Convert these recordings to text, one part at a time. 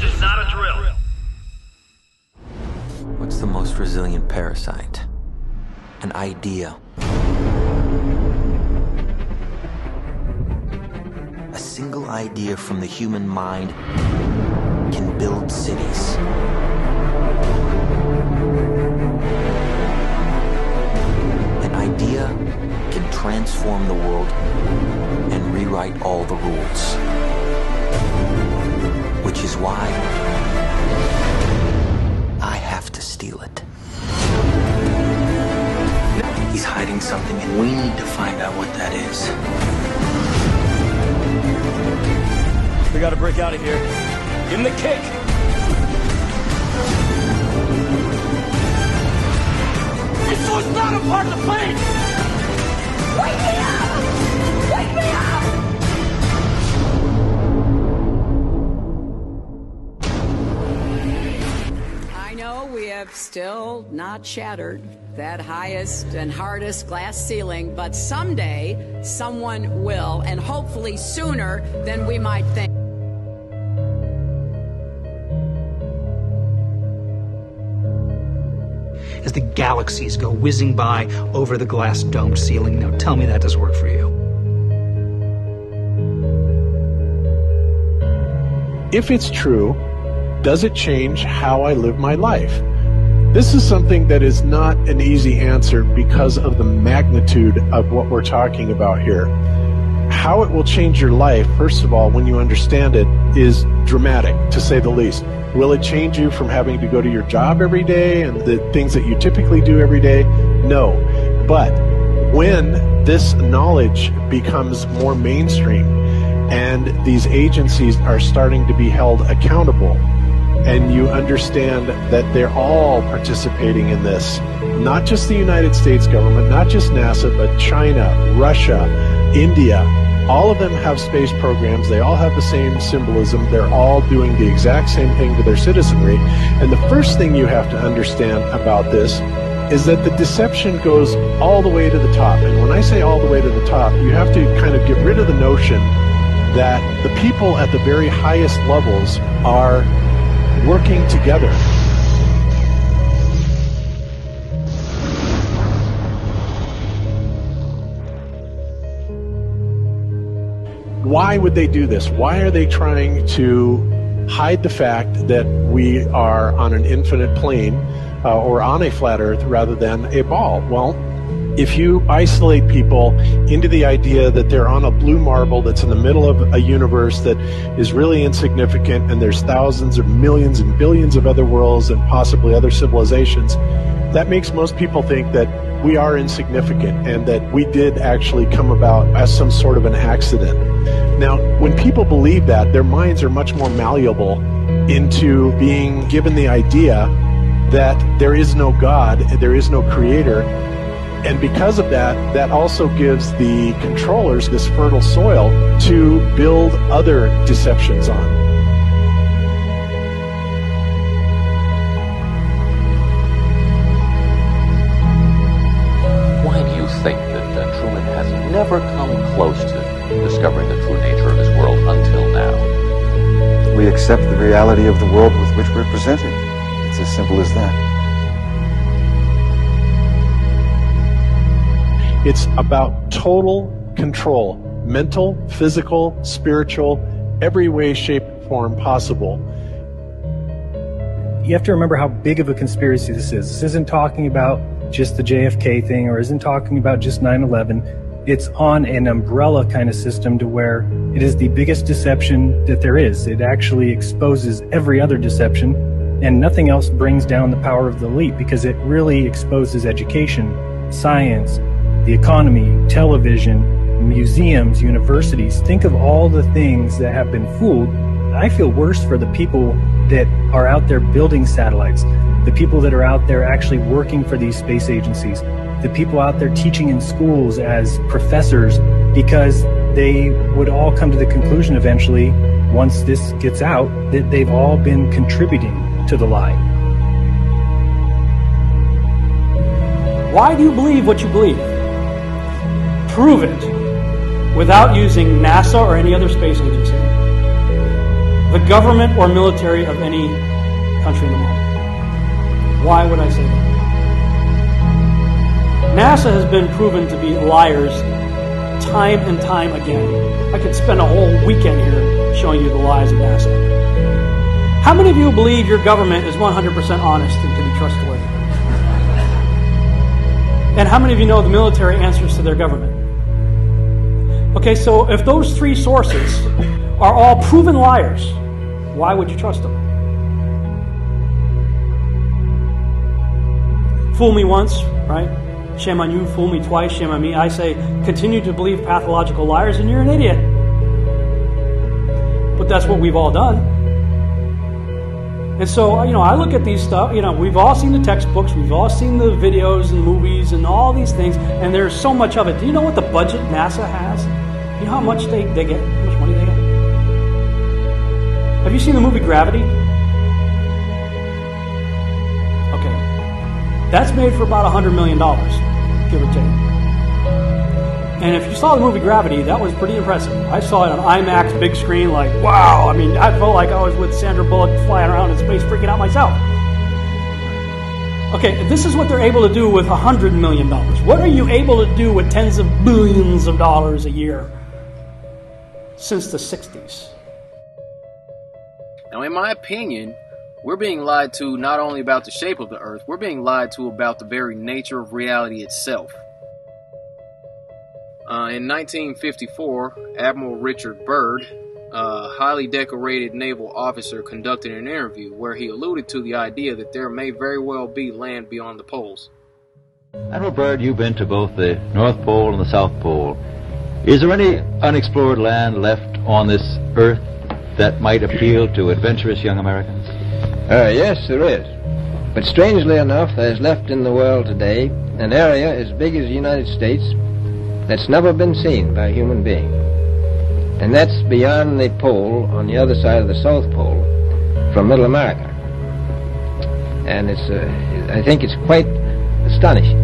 This is not a drill. What's the most resilient parasite? An idea. A single idea from the human mind can build cities. An idea can transform the world and rewrite all the rules. Which is why I have to steal it. He's hiding something and we need to find out what that is. We gotta break out of here. Give him the kick. This was not a part of the plan! Wake me up! Wake me up! I know we have still not shattered that highest and hardest glass ceiling, but someday someone will, and hopefully sooner than we might think. As the galaxies go whizzing by over the glass domed ceiling. Now tell me that doesn't work for you. If it's true, does it change how I live my life? This is something that is not an easy answer because of the magnitude of what we're talking about here. How it will change your life, first of all, when you understand it, is dramatic, to say the least. Will it change you from having to go to your job every day and the things that you typically do every day? No. But when this knowledge becomes more mainstream and these agencies are starting to be held accountable, and you understand that they're all participating in this, not just the United States government, not just NASA, but China, Russia, India, all of them have space programs. They all have the same symbolism. They're all doing the exact same thing to their citizenry. And the first thing you have to understand about this is that the deception goes all the way to the top. And when I say all the way to the top, you have to kind of get rid of the notion that the people at the very highest levels are working together. Why would they do this? Why are they trying to hide the fact that we are on an infinite plane or on a flat earth rather than a ball? Well, if you isolate people into the idea that they're on a blue marble that's in the middle of a universe that is really insignificant and there's thousands or millions and billions of other worlds and possibly other civilizations, that makes most people think that we are insignificant and that we did actually come about as some sort of an accident. Now, when people believe that, their minds are much more malleable into being given the idea that there is no God, there is no creator. And because of that, that also gives the controllers this fertile soil to build other deceptions on. Why do you think that Truman has never come close to discovering the true nature of his world until now? We accept the reality of the world with which we're presented. It's as simple as that. It's about total control, mental, physical, spiritual, every way, shape, form possible. You have to remember how big of a conspiracy this is. This isn't talking about just the JFK thing or isn't talking about just 9/11. It's on an umbrella kind of system to where it is the biggest deception that there is. It actually exposes every other deception, and nothing else brings down the power of the elite because it really exposes education, science, the economy, television, museums, universities. Think of all the things that have been fooled. I feel worse for the people that are out there building satellites, the people that are out there actually working for these space agencies, the people out there teaching in schools as professors, because they would all come to the conclusion eventually, once this gets out, that they've all been contributing to the lie. Why do you believe what you believe? Prove it without using NASA or any other space agency. the government or military of any country in the world. Why would I say that? NASA has been proven to be liars time and time again. I could spend a whole weekend here showing you the lies of NASA. How many of you believe your government is 100% honest and can be trustworthy? And how many of you know the military answers to their government? Okay, so if those three sources are all proven liars, why would you trust them? Fool me once, right? Shame on you. Fool me twice, shame on me. I say, continue to believe pathological liars and you're an idiot. But that's what we've all done. And so, I look at these stuff, we've all seen the textbooks, we've all seen the videos and movies and all these things, and there's so much of it. Do you know what the budget NASA has? You know how much they get? How much money they get? Have you seen the movie Gravity? Okay. That's made for about $100 million, give or take. And if you saw the movie Gravity, that was pretty impressive. I saw it on IMAX, big screen, like, wow. I mean, I felt like I was with Sandra Bullock flying around in space, freaking out myself. Okay, this is what they're able to do with $100 million. What are you able to do with tens of billions of dollars a year since the 60s? Now, in my opinion, we're being lied to not only about the shape of the Earth, we're being lied to about the very nature of reality itself. In 1954, Admiral Richard Byrd, a highly decorated naval officer, conducted an interview where he alluded to the idea that there may very well be land beyond the poles. Admiral Byrd, you've been to both the North Pole and the South Pole. Is there any unexplored land left on this Earth that might appeal to adventurous young Americans? Yes, there is. But strangely enough, there's left in the world today an area as big as the United States that's never been seen by a human being. And that's beyond the pole, on the other side of the South Pole, from Middle America. And I think it's quite astonishing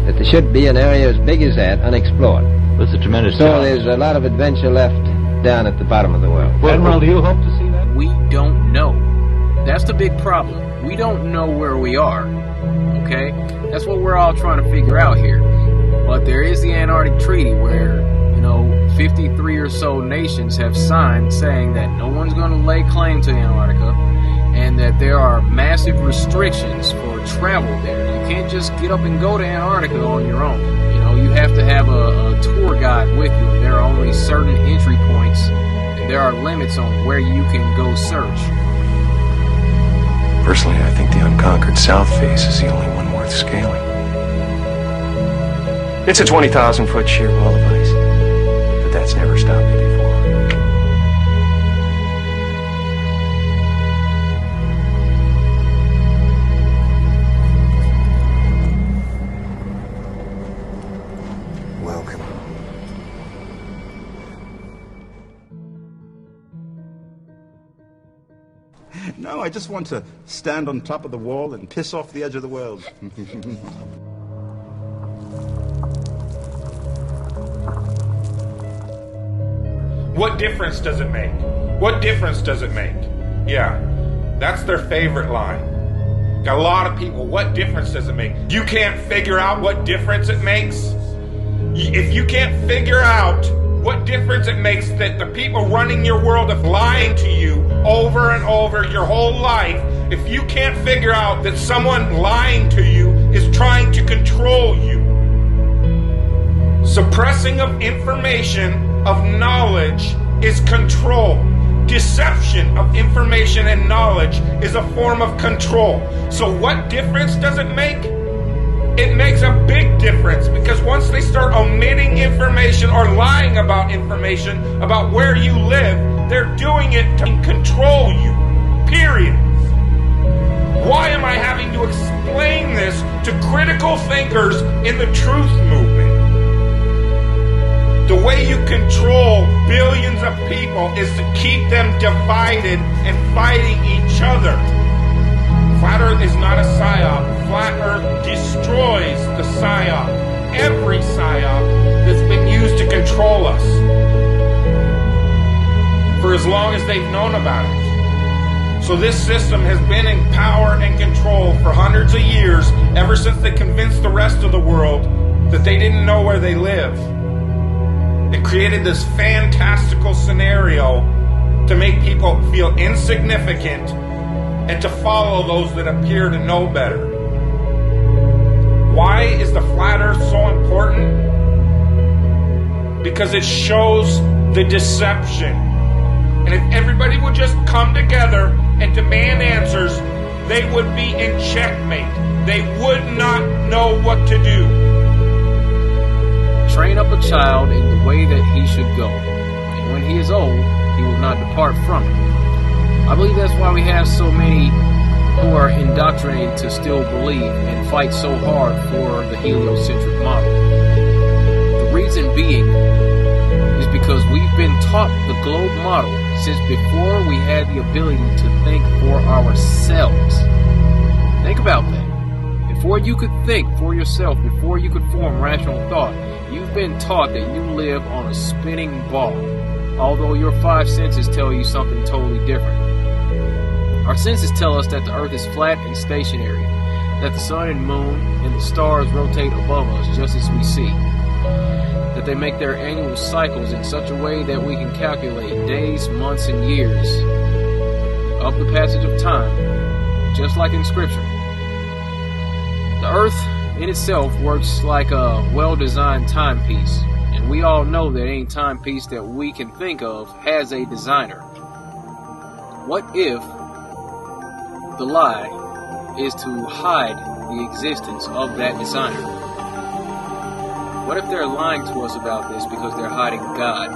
that there should be an area as big as that unexplored. That's a tremendous So challenge. there's a lot of adventure left down at the bottom of the world. Well, Admiral, do you hope to see that? We don't know. That's the big problem. We don't know where we are. Okay? That's what we're all trying to figure out here. But there is the Antarctic Treaty where, 53 or so nations have signed saying that no one's going to lay claim to Antarctica and that there are massive restrictions for travel there. You can't just get up and go to Antarctica on your own. You have to have a tour guide with you. There are only certain entry points and there are limits on where you can go search. Personally, I think the unconquered South face is the only one worth scaling. It's a 20,000-foot sheer wall of ice, but that's never stopped me before. Welcome. No, I just want to stand on top of the wall and piss off the edge of the world. What difference does it make? What difference does it make? Yeah, that's their favorite line. Got a lot of people, what difference does it make? You can't figure out what difference it makes? If you can't figure out what difference it makes that the people running your world are lying to you over and over your whole life, if you can't figure out that someone lying to you is trying to control you, suppressing of information, of knowledge is control. Deception of information and knowledge is a form of control. So what difference does it make? It makes a big difference, because once they start omitting information or lying about information about where you live, they're doing it to control you. Period. Why am I having to explain this to critical thinkers in the truth movement? The way you control billions of people is to keep them divided and fighting each other. Flat Earth is not a psyop. Flat Earth destroys the psyop. Every psyop that's been used to control us. For as long as they've known about it. So this system has been in power and control for hundreds of years, ever since they convinced the rest of the world that they didn't know where they live. It created this fantastical scenario to make people feel insignificant and to follow those that appear to know better. Why is the flat earth so important? Because it shows the deception. And if everybody would just come together and demand answers, they would be in checkmate. They would not know what to do. Train up a child in the way that he should go, and when he is old, he will not depart from it. I believe that's why we have so many who are indoctrinated to still believe and fight so hard for the heliocentric model. The reason being is because we've been taught the globe model since before we had the ability to think for ourselves. Think about that. Before you could think for yourself, before you could form rational thought, you've been taught that you live on a spinning ball, although your five senses tell you something totally different. Our senses tell us that the earth is flat and stationary, that the sun and moon and the stars rotate above us just as we see, that they make their annual cycles in such a way that we can calculate days, months, and years of the passage of time, just like in Scripture. The earth in itself works like a well-designed timepiece, and we all know that any timepiece that we can think of has a designer. What if the lie is to hide the existence of that designer? What if they're lying to us about this because they're hiding God?